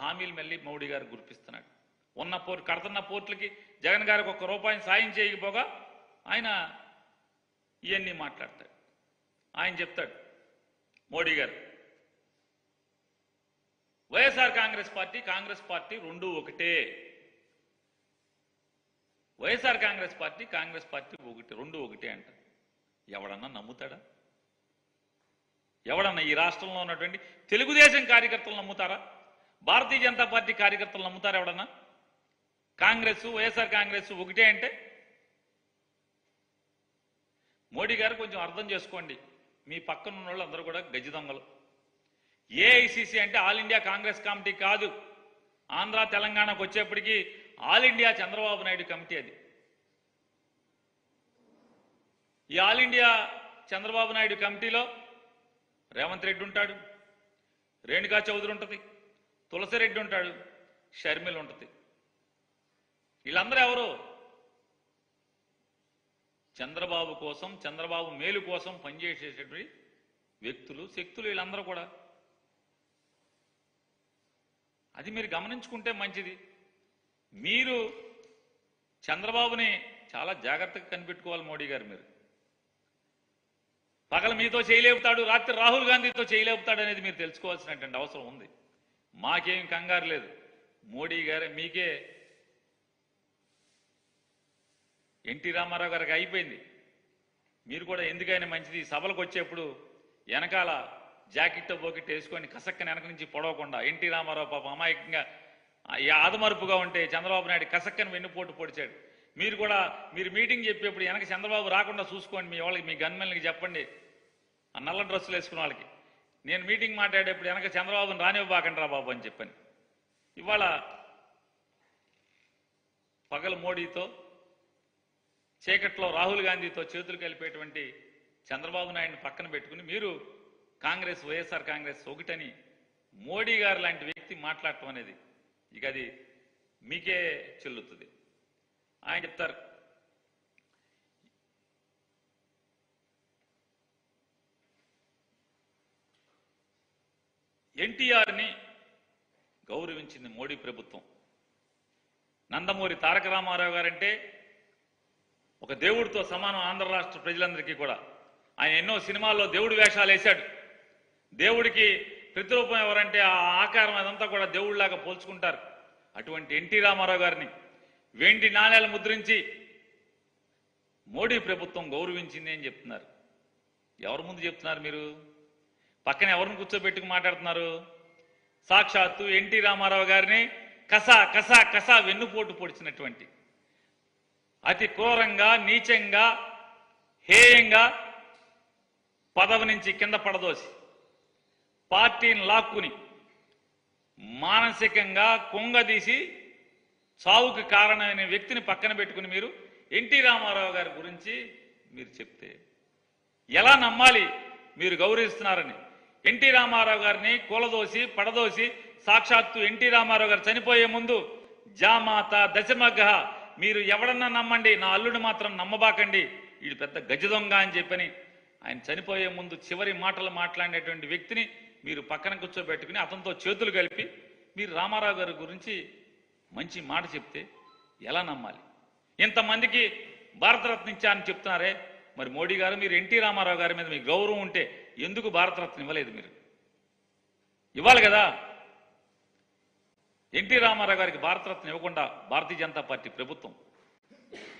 హామీలు మళ్ళీ మోడీ గారు గుర్తిస్తున్నాడు. కడుతున్న పోర్టులకి జగన్ గారికి ₹1 సాయం చేయకపోగా ఆయన ఇవన్నీ మాట్లాడతాడు. ఆయన చెప్తాడు మోడీ గారు, వైఎస్ఆర్ కాంగ్రెస్ పార్టీ రెండు ఒకటే. వైఎస్ఆర్ కాంగ్రెస్ పార్టీ రెండు ఒకటే అంట. ఎవడన్నా నమ్ముతాడా? ఎవడన్నా ఈ రాష్ట్రంలో ఉన్నటువంటి తెలుగుదేశం కార్యకర్తలు నమ్ముతారా? భారతీయ జనతా పార్టీ కార్యకర్తలు నమ్ముతారా? ఎవడన్నా వైఎస్ఆర్ కాంగ్రెస్ ఒకటే అంటే? మోడీ గారు కొంచెం అర్థం చేసుకోండి. మీ పక్కన ఉన్న వాళ్ళు అందరూ కూడా గజ దొంగలు. ఏఐసిసి అంటే ఆల్ ఇండియా కాంగ్రెస్ కమిటీ కాదు. ఆంధ్ర తెలంగాణకు వచ్చేప్పటికీ all India Chandrababu Naidu committee అది. ఈ ఆల్ ఇండియా చంద్రబాబు నాయుడు కమిటీలో రేవంత్ రెడ్డి ఉంటాడు, రేణుకా చౌదరి ఉంటుంది, తులసిరెడ్డి ఉంటాడు, షర్మిల ఉంటుంది. వీళ్ళందరూ ఎవరు? చంద్రబాబు కోసం, చంద్రబాబు మేలు కోసం పనిచేసేటువంటి వ్యక్తులు, శక్తులు వీళ్ళందరూ కూడా. అది మీరు గమనించుకుంటే మంచిది. మీరు చంద్రబాబుని చాలా జాగ్రత్తగా కనిపెట్టుకోవాలి. మోడీ గారు మీరు పగల మీతో చేయలేపుతాడు, రాత్రి రాహుల్ గాంధీతో చేయలేపుతాడు అనేది మీరు తెలుసుకోవాల్సినటువంటి అవసరం ఉంది. మాకేం కంగారు లేదు. మోడీ గారే మీకే ఎన్టీ రామారావు గారికి అయిపోయింది. మీరు కూడా ఎందుకైనా మంచిది సభలకు వచ్చేప్పుడు వెనకాల జాకెట్ బోకెట్ వేసుకొని కసక్కని వెనక నుంచి పొడవకుండా, ఎన్టీ రామారావు పాపం అమాయకంగా ఆదమరుపుగా ఉంటే చంద్రబాబు నాయుడు కసక్కని వెన్నుపోటు పొడిచాడు. మీరు మీటింగ్ చెప్పేప్పుడు వెనక చంద్రబాబు రాకుండా చూసుకోండి. మీ వాళ్ళకి, మీ గన్మెన్లకి చెప్పండి, ఆ నల్ల డ్రెస్సులు వేసుకున్న వాళ్ళకి, నేను మీటింగ్ మాట్లాడేప్పుడు వెనక చంద్రబాబుని రానివ్వబాకండి రా బాబు అని చెప్పని. ఇవాళ పగలు మోడీతో, చీకట్లో రాహుల్ గాంధీతో చేతులు కలిపేటువంటి చంద్రబాబు నాయుడిని పక్కన పెట్టుకుని మీరు వైఎస్ఆర్ కాంగ్రెస్ ఒకటని మోడీ గారు లాంటి వ్యక్తి మాట్లాడటం అనేది ఇక అది మీకే చెల్లుతుంది. ఆయన చెప్తారు, ఎన్టీఆర్ని గౌరవించింది మోడీ ప్రభుత్వం. నందమూరి తారక రామారావు గారంటే ఒక దేవుడితో సమానం ఆంధ్ర రాష్ట్ర ప్రజలందరికీ కూడా. ఆయన ఎన్నో సినిమాల్లో దేవుడి వేషాలు వేశాడు. దేవుడికి ప్రతిరూపం ఎవరంటే ఆ ఆకారం అదంతా కూడా దేవుడిలాగా పోల్చుకుంటారు. అటువంటి ఎన్టీ రామారావు గారిని వెండి నాణేలు ముద్రించి మోడీ ప్రభుత్వం గౌరవించింది అని చెప్తున్నారు. ఎవరి ముందు చెప్తున్నారు మీరు? పక్కన ఎవరిని కూర్చోబెట్టుకు మాట్లాడుతున్నారు? సాక్షాత్తు ఎన్టీ రామారావు గారిని కసా కసా కసా వెన్నుపోటు పొడిచినటువంటి, అతి క్రూరంగా, నీచంగా, హేయంగా పదవి నుంచి కింద పడదోసి పార్టీని లాక్కుని మానసికంగా కుంగదీసి చావుకి కారణమైన వ్యక్తిని పక్కన పెట్టుకుని మీరు ఎన్టీ రామారావు గారి గురించి మీరు చెప్తే ఎలా నమ్మాలి మీరు గౌరవిస్తున్నారని? ఎన్టీ రామారావు గారిని కూలదోసి పడదోసి సాక్షాత్తు ఎన్టీ రామారావు గారు చనిపోయే ముందు జామాత దశమగ, మీరు ఎవడన్నా నమ్మండి, నా అల్లుడు మాత్రం నమ్మబాకండి, వీడు పెద్ద గజ దొంగ అని చెప్పని ఆయన చనిపోయే ముందు చివరి మాటలు మాట్లాడినటువంటి వ్యక్తిని మీరు పక్కన కూర్చోబెట్టుకుని అతనితో చేతులు కలిపి మీరు రామారావు గారి గురించి మంచి మాట చెప్తే ఎలా నమ్మాలి? ఇంతమందికి భారతరత్న ఇచ్చారని చెప్తున్నారే, మరి మోడీ గారు మీరు ఎన్టీ రామారావు గారి మీద మీకు గౌరవం ఉంటే ఎందుకు భారతరత్న ఇవ్వలేదు? మీరు ఇవ్వాలి కదా. ఎన్టీ రామారావు గారికి భారతరత్న ఇవ్వకుండా భారతీయ జనతా పార్టీ ప్రభుత్వం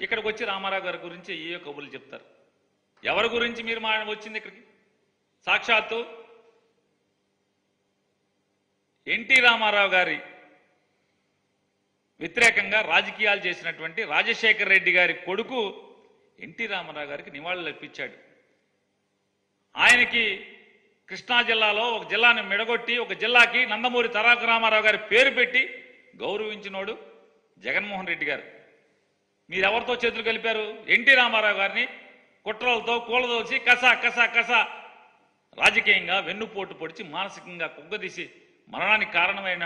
ఇక్కడికి వచ్చి రామారావు గారి గురించి ఏ కబుర్లు చెప్తారు. ఎవరి గురించి మీరు వచ్చింది ఇక్కడికి? సాక్షాత్తు ఎన్టీ రామారావు గారి వ్యతిరేకంగా రాజకీయాలు చేసినటువంటి రాజశేఖర్ రెడ్డి గారి కొడుకు ఎన్టీ రామారావు గారికి నివాళులు అర్పించాడు. ఆయనకి కృష్ణా జిల్లాలో ఒక జిల్లాని మెడగొట్టి ఒక జిల్లాకి నందమూరి తారక రామారావు గారి పేరు పెట్టి గౌరవించినోడు జగన్మోహన్ రెడ్డి గారు. మీరెవరితో చేతులు కలిపారు? ఎన్టీ రామారావు గారిని కుట్రలతో కూలదోసి కసా కసా కసా రాజకీయంగా వెన్నుపోటు పొడిచి మానసికంగా కుగ్గదీసి మరణానికి కారణమైన